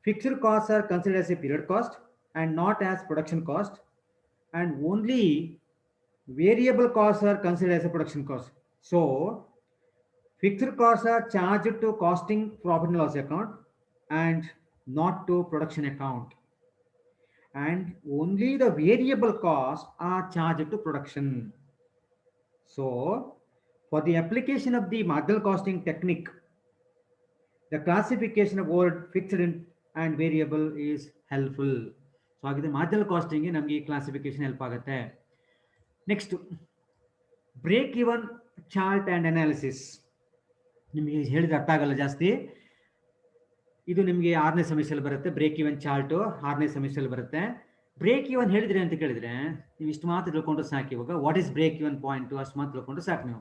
fixed cost are considered as a period cost and not as production cost, and only variable costs are considered as a production cost. So fixed costs are charged to costing profit and loss account and not to production account, and only the variable costs are charged to production. So for the application of the marginal costing technique, the classification of both fixed and variable is helpful. So agide marginal costing ge namge classification help agutte. Next break even chart and analysis. ನಿಮಗೆ ಹೇಳಿದ್ರೆ ಅರ್ಥ ಆಗಲ್ಲ ಜಾಸ್ತಿ. ಇದು ನಿಮಗೆ 6ನೇ semester ಬರುತ್ತೆ. Break even chart 6ನೇ ಸೆಮಿಸ್ಟರ್ ಬರುತ್ತೆ. ಬ್ರೇಕ್ ಇವನ್ ಹೇಳಿದ್ರೆ ಅಂತ ಕೇಳಿದ್ರೆ ನೀವು ಇಷ್ಟು ಮಾತ್ರ ತಿಳ್ಕೊಂಡ್ರೆ ಸಾಕು. ಇವಾಗ what is break even point ಅಷ್ಟು ಮಾತ್ರ ತಿಳ್ಕೊಂಡ್ರೆ ಸಾಕು ನೀವು.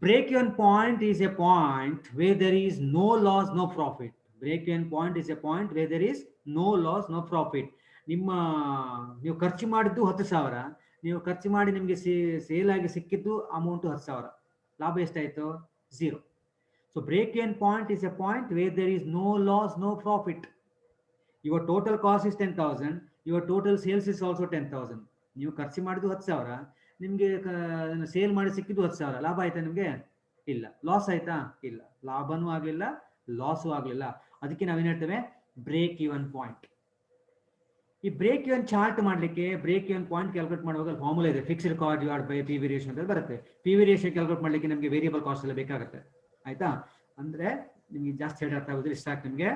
Break even point is a point where there is no loss no profit. Break even point is a point where there is no loss no profit. ನೀವು ಖರ್ಚು ಮಾಡಿದ್ದು 10,000, ನೀವು ಖರ್ಚು ಮಾಡಿ ನಿಮಗೆ ಸೇಲ್ ಆಗಿ ಸಿಕ್ಕಿದ್ದು ಅಮೌಂಟು 10,000, ಲಾಭ ಎಷ್ಟಾಯಿತು? 0. So break even point is a point where there is no loss no profit. Your total cost is 10,000, your total sales is also 10,000. ನೀವು ಖರ್ಚು ಮಾಡಿದ್ದು 10,000, ನಿಮಗೆ ಸೇಲ್ ಮಾಡಿ ಸಿಕ್ಕಿದ್ದು 10,000, ಲಾಭ ಆಯ್ತಾ ನಿಮಗೆ? ಇಲ್ಲ. ಲಾಸ್ ಆಯ್ತಾ? ಇಲ್ಲ. ಲಾಭನೂ ಆಗಲಿಲ್ಲ, ಲಾಸು ಆಗಲಿಲ್ಲ. ಅದಕ್ಕೆ ನಾವೇನು ಹೇಳ್ತೇವೆ? Break even point. ಈ ಬ್ರೇಕ್ ಇವನ್ ಚಾರ್ಟ್ ಮಾಡಲಿಕ್ಕೆ ಬ್ರೇಕ್ ಇವನ್ ಪಾಯಿಂಟ್ ಕ್ಯಾಲ್ಕುಲೇಟ್ ಮಾಡುವಾಗ ಫಾರ್ಮುಲಾ ಇದೆ. Fixed cost divide by P V ratio ಅಂತ ಬರುತ್ತೆ. ಪಿ ವಿ ರೇಷಿಯೋ ಕ್ಯಾಲ್ಕುಲೇಟ್ ಮಾಡಲಿಕ್ಕೆ ನಮಗೆ ವೇರಿಯಬಲ್ ಕಾಸ್ಟ್ ಎಲ್ಲ ಬೇಕಾಗುತ್ತೆ, ಆಯ್ತಾ. ಅಂದ್ರೆ ನಿಮಗೆ ಜಾಸ್ತಿ ಹೇಳಿ ಅರ್ಥ ಆಗೋದ್ರೆ ಇಷ್ಟ ಆಗ್ತದೆ ನಿಮಗೆ.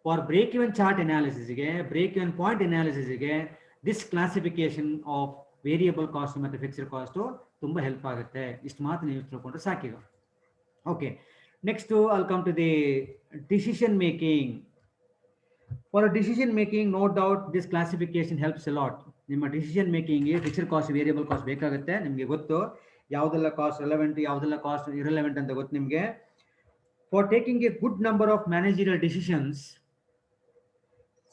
ಫಾರ್ ಬ್ರೇಕ್ ಇವನ್ ಚಾರ್ಟ್ ಅನಾಲಿಸಿಸ್ಗೆ, ಬ್ರೇಕ್ ಇವನ್ ಪಾಯಿಂಟ್ ಅನಾಲಿಸಿಸ್ಗೆ this classification of variable cost ಮತ್ತು ಫಿಕ್ಸ್ಡ್ ಕಾಸ್ಟ್ ತುಂಬ ಹೆಲ್ಪ್ ಆಗುತ್ತೆ. ಇಷ್ಟು ಮಾತ್ರ ನೀವು ತಿಳ್ಕೊಂಡ್ರೆ ಸಾಕೀಗ. Okay, next I'll come to the decision making. For a decision making, no doubt this classification helps a lot. ನಿಮ್ಮ decision making fixed cost variable cost ಬೇಕಾಗುತ್ತೆ. ನಿಮಗೆ ಗೊತ್ತು ಯಾವುದೆಲ್ಲ ಕಾಸ್ಟ್ ರೆಲೆವೆಂಟ್, ಯಾವುದೆಲ್ಲ ಕಾಸ್ಟ್ ಇರೆಲೆವೆಂಟ್ ಅಂತ ಗೊತ್ತು ನಿಮಗೆ. For taking A good number of managerial decisions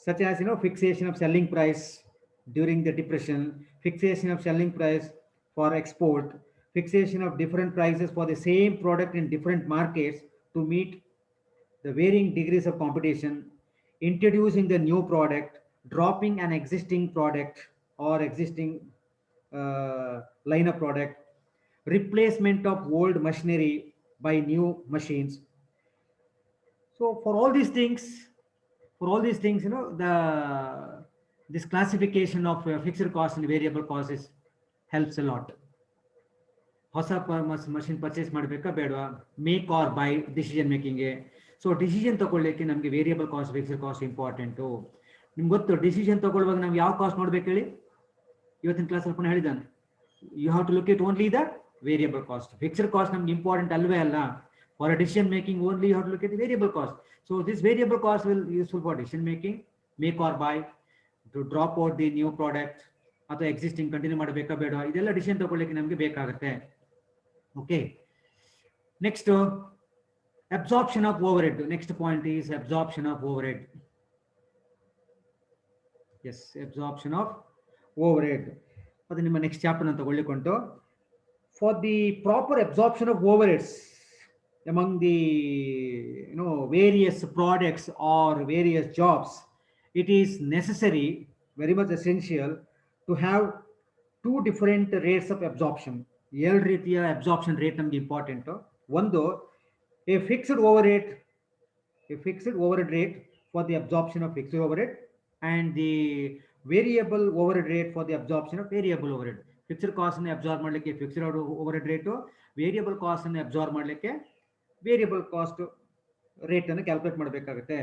such as fixation of selling price during the depression, fixation of selling price for export, fixation of different prices for the same product in different markets to meet the varying degrees of competition, introducing the new product, dropping an existing product or existing line of product, replacement of old machinery by new machines. So for all these things, this classification of fixed cost and variable cost helps a lot. ಹೊಸ machine purchase ಮಾಡಬೇಕಾ ಬೇಡವಾ, make or buy decision ಮೇಕಿಂಗ್ಗೆ. So decision ತಗೊಳ್ಳಿಕ್ಕೆ ನಮಗೆ variable cost fixed cost important. ನಿಮ್ಗೆ ಗೊತ್ತು decision ತಗೊಳ್ಳುವಾಗ ನಾವು ಯಾವ ಕಾಸ್ಟ್ ನೋಡ್ಬೇಕು ಹೇಳಿ? ಇವತ್ತಿನ ಕ್ಲಾಸಲ್ಲಿ ಪುನಃ ಹೇಳಿದ್ದಾನೆ, you have to look it only the variable cost. Fixed cost ನಮ್ಗೆ ಇಂಪಾರ್ಟೆಂಟ್ ಅಲ್ವೇ ಅಲ್ಲ. For a decision making only you have to look it variable cost. So this variable cost will useful for decision making, make or buy, to drop out the new product ಅಥವಾ existing continue ಮಾಡಬೇಕಾ ಬೇಡವಾ, ಇದೆಲ್ಲ decision ತಗೊಳ್ಳಿಕ್ಕೆ ನಮಗೆ ಬೇಕಾಗುತ್ತೆ. Okay, next Absorption of overhead. Next point is absorption of overhead. Yes, absorption of overhead. ಅದು ನಿಮ್ಮ next chapter ಅಂತ ತಗೊಳ್ಳಿಕೊಂಡು for the proper absorption of overheads among the various products or various jobs, it is necessary, very much essential, to have two different rates of absorption. ಎರಡು ರೀತಿಯ absorption rate ನಮಗೆ important. ಒಂದು a fixed overhead rate for the absorption of fixed overhead, and the variable overhead rate for the absorption of variable overhead. Fixed cost ಅನ್ನು absorb ಮಾಡಲಿಕ್ಕೆ fixed overhead rate, variable cost ಅನ್ನು absorb ಮಾಡಲಿಕ್ಕೆ variable cost rate ಅನ್ನು calculate ಮಾಡಬೇಕಾಗುತ್ತೆ.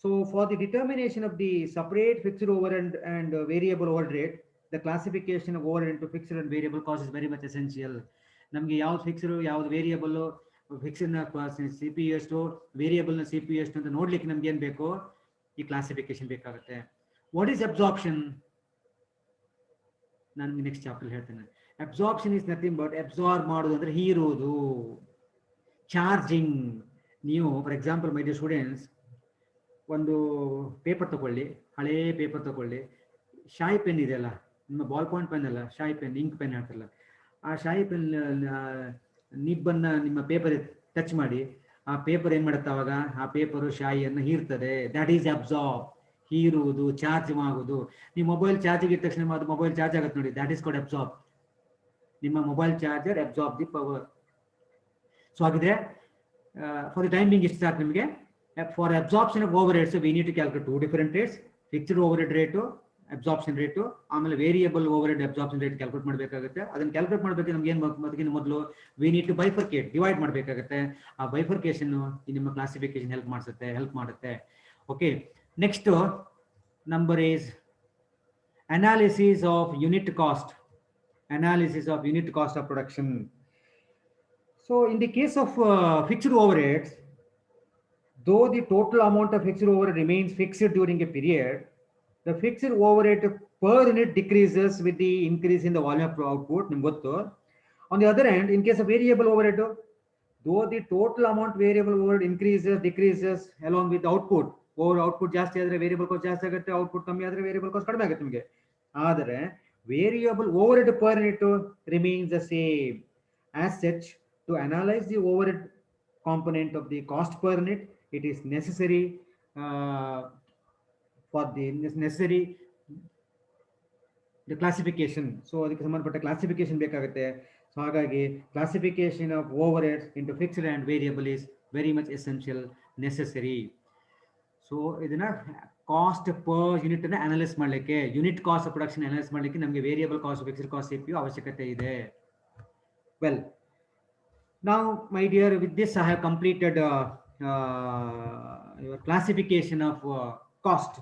So for the determination of the separate fixed overhead and variable overhead rate, the classification of overhead into fixed and variable cost is very much essential. ನಮಗೆ ಯಾವ್ದು fixed ಯಾವ್ದು variable, ಫಿಕ್ಸ್ಡ್ನ C P ಎಷ್ಟು, ವೇರಿಯಬಲ್ನ C P ಎಷ್ಟು ಅಂತ ನೋಡ್ಲಿಕ್ಕೆ ನಮ್ಗೆ ಏನು ಬೇಕು, ಈ ಕ್ಲಾಸಿಫಿಕೇಶನ್ ಬೇಕಾಗುತ್ತೆ. What is absorption? ನಾನು ನೆಕ್ಸ್ಟ್ ಚಾಪ್ಟರ್ ಹೇಳ್ತೇನೆ. Absorption is nothing but absorb ಮಾಡೋದು ಅಂದ್ರೆ ಹೀರೋದು. ಚಾರ್ಜಿಂಗ್, ನೀವು for example my dear students, ಒಂದು ಪೇಪರ್ ತಗೊಳ್ಳಿ, ಹಳೇ ಪೇಪರ್ ತಗೊಳ್ಳಿ, ಶಾಯಿ ಪೆನ್ ಇದೆಯಲ್ಲ, ನಿಮ್ಮ ಬಾಲ್ ಪಾಯಿಂಟ್ ಪೆನ್ ಅಲ್ಲ, ಶಾಯಿ ಪೆನ್, ಇಂಕ್ ಪೆನ್ ಹೇಳ್ತಾರಲ್ಲ, ಆ ಶಾಯಿ ಪೆನ್ ನಿಬ್ಬನ್ನ ನಿಮ್ಮ ಪೇಪರ್ ಟಚ್ ಮಾಡಿ, ಆ ಪೇಪರ್ ಏನ್ ಮಾಡುತ್ತೆ ಅವಾಗ, ಆ ಪೇಪರು ಶಾಯಿಯನ್ನು ಹೀರ್ತದೆ. ದಟ್ ಈಸ್ ಅಬ್ಸಾರ್ಬ್, ಹೀರುವುದು, ಚಾರ್ಜ್ ಆಗುವುದು. ನೀವು ಮೊಬೈಲ್ ಚಾರ್ಜಿಗೆ ಇಟ್ಟ ತಕ್ಷಣ ಅದು ಮೊಬೈಲ್ ಚಾರ್ಜ್ ಆಗುತ್ತೆ ನೋಡಿ, ದಟ್ ಈಸ್ ಕಾಲ್ಡ್ ಅಬ್ಸಾರ್ಬ್. ನಿಮ್ಮ mobile charger absorb the power. So ಹಾಗಿದ್ರೆ ಫಾರ್ ದಿ ಟೈಮ್ ಬಿಂಗ್ ಇಷ್ಟು ಸಾಕು ನಿಮಗೆ. For absorption of overheads we need to calculate two different rates, fixed overhead rate, absorption rate, ಆಮೇಲೆ variable overhead absorption rate calculate ಮಾಡಬೇಕಾಗುತ್ತೆ. ಅದನ್ನು calculate ಮಾಡಬೇಕು ನಮ್ಗೆ ಏನು ಅದಕ್ಕಿಂತ ಮೊದಲು we need to bifurcate, divide ಮಾಡಬೇಕಾಗುತ್ತೆ. ಆ ಬೈಫರ್ಕೇಶನ್ ನಿಮ್ಮ ಕ್ಲಾಸಿಫಿಕೇಶನ್ ಹೆಲ್ಪ್ ಮಾಡುತ್ತೆ. Okay, next number is analysis of unit cost of production. So in the case of fixed overheads, though the total amount of fixed overhead remains fixed during a period, the fixed overhead per unit decreases with the increase in the volume of output. On the other hand, in case of variable overhead, though the total amount variable overhead decreases along with the output. Output ಜಾಸ್ತಿ ಆದ್ರೆ variable cost ಜಾಸ್ತಿ ಆಗುತ್ತೆ, output ಕಮ್ಮಿ ಆದ್ರೆ variable cost ಕಡಿಮೆ ಆಗುತ್ತೆ ನಿಮಗೆ. ಆದರೆ variable overhead per unit remains the same. As such, to analyse the overhead component of the cost per unit, it is necessary the classification. So ಅದಕ್ಕೆ ಸಂಬಂಧಪಟ್ಟ ಕ್ಲಾಸಿಫಿಕೇಶನ್ ಬೇಕಾಗುತ್ತೆ. ಸೊ ಹಾಗಾಗಿ classification of overhead into fixed and variable is very much essential, necessary. So ಇದನ್ನ cost per unit ಅನ್ನ analyse ಮಾಡಲಿಕ್ಕೆ, unit cost of production analyse ಮಾಡಲಿಕ್ಕೆ ನಮಗೆ variable cost, fixed cost, CPU ಅವಶ್ಯಕತೆ ಇದೆ. ವೆಲ್, ನಾವು my dear, with this I have completed your classification of cost.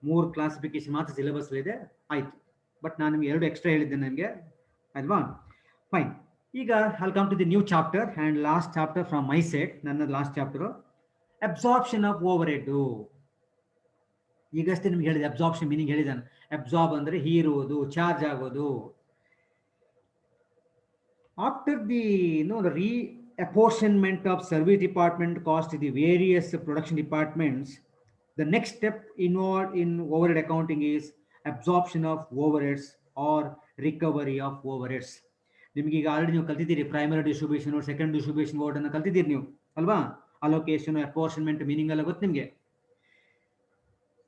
3 classification ಮಾತ್ರ syllabus ಇದೆ, ಆಯ್ತು. ಬಟ್ ನಾನು ನಿಮ್ಗೆ 2 ಎಕ್ಸ್ಟ್ರಾ ಹೇಳಿದ್ದೇನೆ ನನಗೆ, ಅಲ್ವಾ? ಫೈನ್. ಈಗ I'll come to the new chapter and last chapter from my side. ನನ್ನ last chapter absorption of overhead. ಈಗಷ್ಟೇ ನಿಮ್ಗೆ ಹೇಳಿದೆ ಅಬ್ಸಾರ್ಪ್ಷನ್ ಮೀನಿಂಗ್ ಹೇಳಿದಾನೆ. ಅಬ್ಸಾರ್ಬ್ ಅಂದ್ರೆ ಹೀರುವುದು, ಚಾರ್ಜ್ ಆಗೋದು. After the reapportionment of service department cost to the various production departments, the next step involved in overhead accounting is absorption of overheads or recovery of overheads. ನಿಮ್ಗೆ ಈಗ already ನೀವು ಕಲ್ತಿದ್ದೀರಿ, primary distribution, second distribution overhead ಅನ್ನು ಕಲ್ತಿದ್ದೀರಿ ನೀವು, ಅಲ್ವಾ? Allocation, apportionment meaning ಎಲ್ಲ ಗೊತ್ತು ನಿಮಗೆ.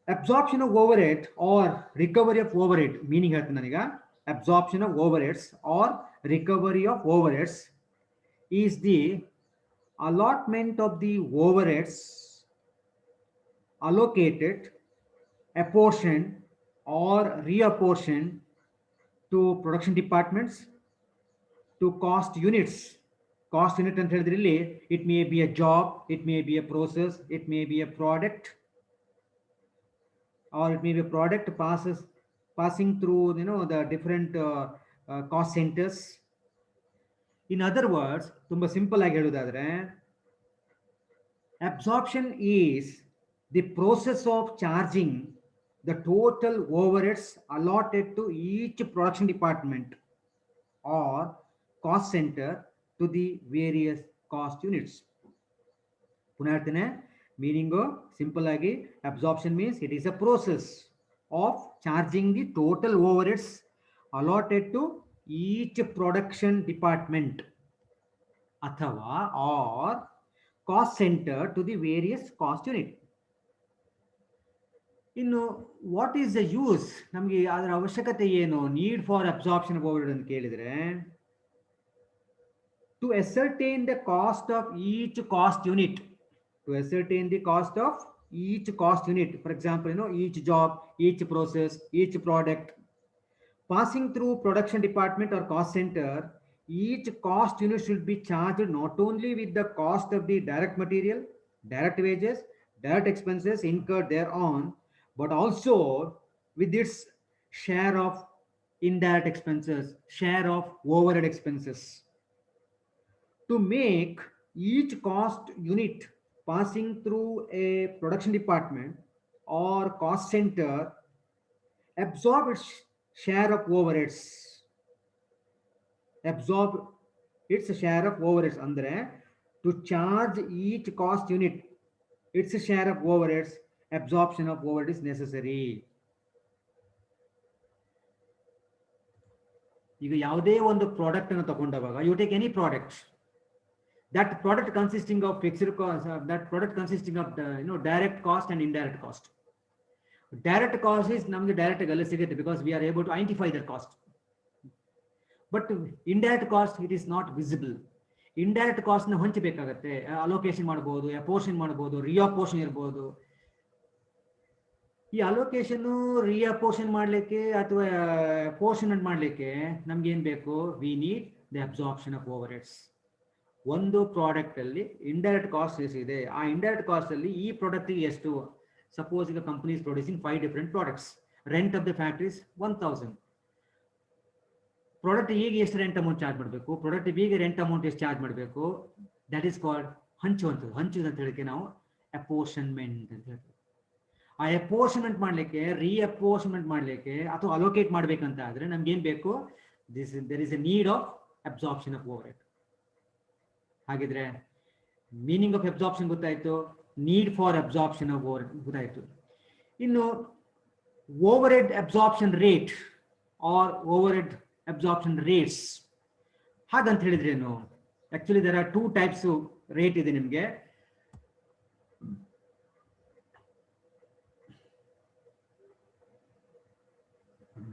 Absorption of overhead or recovery of overhead meaning ಹೇಳ್ತೀನಿ ನಾನೀಗ. Absorption of overheads or recovery of overheads is the allotment of the overheads allocated, apportioned or reapportioned to production departments, to cost units. Cost unit ಅಂತ ಹೇಳಿದ್ರೆ ಇಲ್ಲಿ it may be a job, it may be a process, it may be a product, or it may be a product passing through the different cost centers. In other words, ತುಂಬಾ simple ಆಗಿ ಹೇಳುವುದಾದ್ರೆ, absorption is the process of charging the total overheads allotted to each production department or cost center to the various cost units. ಪುನಃ ಹೇಳ್ತೇನೆ meaning simple ಆಗಿ absorption means it is a process of charging the total overheads allotted to each production department ಅಥವಾ or cost centre to the various cost unit. ಇನ್ನು what is the use, ನಮಗೆ ಅದರ ಅವಶ್ಯಕತೆ ಏನು, need for absorption of overhead ಅಂತ ಕೇಳಿದ್ರೆ, to ascertain the cost of each cost unit, to ascertain the cost of each cost unit, for example, each job, each process, each product passing through production department or cost center, each cost unit should be charged not only with the cost of the direct material, direct wages, direct expenses incurred thereon, but also with its share of indirect expenses, share of overhead expenses. To make each cost unit passing through a production department or cost center absorb its share of overheads, absorb its share of overheads, andre to charge each cost unit its share of overheads, absorption of overhead is necessary. ಈಗ ಯಾವುದೇ ಒಂದು product ಅನ್ನು ತಗೊಂಡಾಗ you take any product, that product consisting of fixed cost, that product consisting of direct cost and indirect cost. Direct cost is ನಮಗೆ direct ಆಗಿ ಸಿಗುತ್ತೆ because we are able to identify their cost, but indirect cost it is not visible. Indirect cost ನ ಹಂಚಬೇಕಾಗುತ್ತೆ, allocation ಮಾಡಬಹುದು, ಅಪೋರ್ಷನ್ ಮಾಡಬಹುದು, ರಿಅಪೋರ್ಷನ್ ಇರಬಹುದು. ಈ allocation ರಿಅಪೋರ್ಷನ್ ಮಾಡಲಿಕ್ಕೆ ಅಥವಾ ಅಪೋರ್ಷನ್ಮೆಂಟ್ ಮಾಡಲಿಕ್ಕೆ ನಮ್ಗೆ ಏನ್ ಬೇಕು, we need the absorption of overheads. ಒಂದು ಪ್ರಾಡಕ್ಟ್ ಅಲ್ಲಿ ಇಂಡೈರೆಕ್ಟ್ ಕಾಸ್ಟ್ ಎಷ್ಟಿದೆ, ಆ ಇಂಡೈರೆಕ್ಟ್ ಕಾಸ್ಟ್ ಅಲ್ಲಿ ಈ ಪ್ರಾಡಕ್ಟ್ ಎಷ್ಟು, ಸಪೋಸ್ ಈಗ company is producing 5 different products, rent of the factory is 1000. Product ಈಗ ಎಷ್ಟು ರೆಂಟ್ ಅಮೌಂಟ್ ಚಾರ್ಜ್ ಮಾಡಬೇಕು, ಪ್ರಾಡಕ್ಟ್ ಈಗ ರೆಂಟ್ ಅಮೌಂಟ್ ಎಷ್ಟು ಚಾರ್ಜ್ ಮಾಡಬೇಕು, ದಟ್ ಈಸ್ ಕಾಲ್ಡ್ ಹಂಚುವಂಥದ್ದು. ಹಂಚುವುದು ಅಂತ ಹೇಳಿಕ್ಕೆ ನಾವು ಅಪೋರ್ಷನ್ಮೆಂಟ್ ಅಂತ ಹೇಳ್ತೀವಿ. ಆ ಅಪೋರ್ಷನ್ಮೆಂಟ್ ಮಾಡಲಿಕ್ಕೆ, ರಿಅಪೋರ್ಷನ್ಮೆಂಟ್ ಮಾಡಲಿಕ್ಕೆ ಅಥವಾ ಅಲೋಕೇಟ್ ಮಾಡಬೇಕಂತ ಆದ್ರೆ ನಮ್ಗೆ ಏನ್ ಬೇಕು, there is a need of absorption of overhead. ಹಾಗಿದ್ರೆ ಮೀನಿಂಗ್ ಆಫ್ ಅಬ್ಸಾರ್ಪ್ಷನ್ ಗೊತ್ತಾಯ್ತು, need for absorption of overhead ಗೊತ್ತಾಯ್ತು. ಇನ್ನು overhead absorption rate or overhead absorption rates ಹಾಗಂತ ಹೇಳಿದ್ರೇನು, actually there are 2 types rate ಇದೆ ನಿಮಗೆ.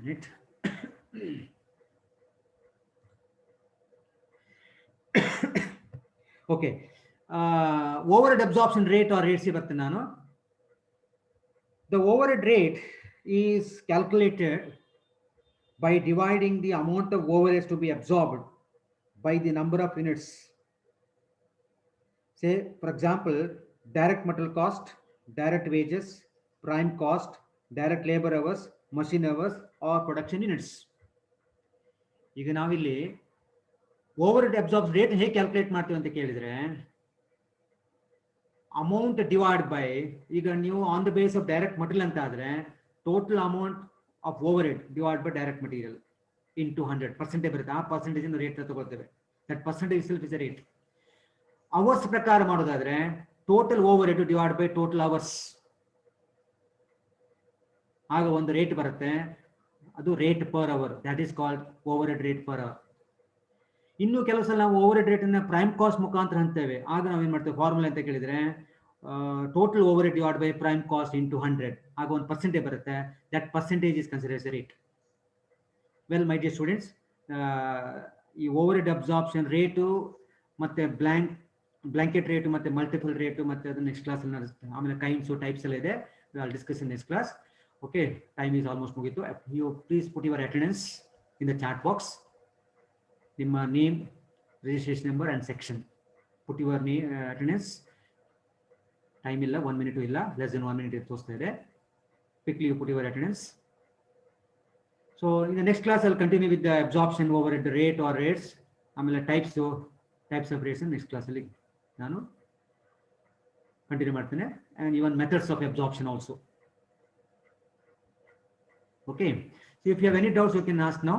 Minute. Okay, overhead absorption rate or rates ಬರ್ತೇನೆ ನಾನು. The overhead rate is calculated by dividing the amount of overheads to be absorbed by the number of units. Say, for example, direct material cost, direct wages, prime cost, direct labor hours, machine hours, or production units. ಈಗ ನಾವಿಲ್ಲಿ overhead absorb rate ಹೇಗೆ calculate ಮಾಡ್ತೀವಿ ಅಂತ ಕೇಳಿದ್ರೆ, amount divide by, ಈಗ ನೀವು on the base of direct material ಅಂತ ಆದ್ರೆ total amount of overhead divided by direct material into 100% ಬರುತ್ತೆ. ಆ ಪರ್ಸೆಂಟೇಜ್ ರೇಟ್ ತಗೊಳ್ತೇವೆ. That percentage itself is a rate. Hours ಪ್ರಕಾರ ಮಾಡೋದಾದ್ರೆ total overhead divide by total hours, ಆಗ ಒಂದು ರೇಟ್ ಬರುತ್ತೆ, ಅದು rate per hour, that is called overhead rate per hour. ಇನ್ನು ಕೆಲವು ಸಲ ನಾವು ಓವರ್ಹೆಡ್ ರೇಟ್ ಅನ್ನ ಪ್ರೈಮ್ ಕಾಸ್ಟ್ ಮುಖಾಂತರ ಅಂತೇವೆ. ಆಗ ನಾವು ಏನ್ ಮಾಡ್ತೇವೆ, ಫಾರ್ಮುಲಾ ಅಂತ ಕೇಳಿದ್ರೆ total overhead divide by prime cost into 100, ಆಗ ಒಂದು ಪರ್ಸೆಂಟೇಜ್ ಬರುತ್ತೆ. That percentage is considered as a rate. Well my dear students, ಈ ಓವರ್ಹೆಡ್ ಅಬ್ಸಾರ್ಪ್ಷನ್ ರೇಟು ಮತ್ತೆ ಬ್ಲಾಂಕೆಟ್ ರೇಟು ಮತ್ತೆ ಮಲ್ಟಿಪಲ್ ರೇಟು ಮತ್ತೆ ಅದು ನೆಕ್ಸ್ಟ್ ಕ್ಲಾಸ್ ಅಲ್ಲಿ ನಡೆಸುತ್ತೆ. ಆಮೇಲೆ ಕೈಂಡ್ಸು ಟೈಪ್ಸ್ ಎಲ್ಲ ಇದೆ, I'll discuss in next class. Okay, time is almost ಮುಗಿತು. You please put your attendance in the chat box. ನಿಮ್ಮ name, registration number and section. Put your attendance. Time ಇಲ್ಲ, 1 minute ಇಲ್ಲ, less than 1 minute ತೋರಿಸ್ತಾ ಇದೆ. Quickly you put your attendance. So in the next class I'll continue with the absorption overhead rate or rates. ಆಮೇಲೆ types of rates next class ಅಲ್ಲಿ ನಾನು continue ಮಾಡ್ತೇನೆ, and even methods of absorption also. Okay, so if you have any doubts you can ask now.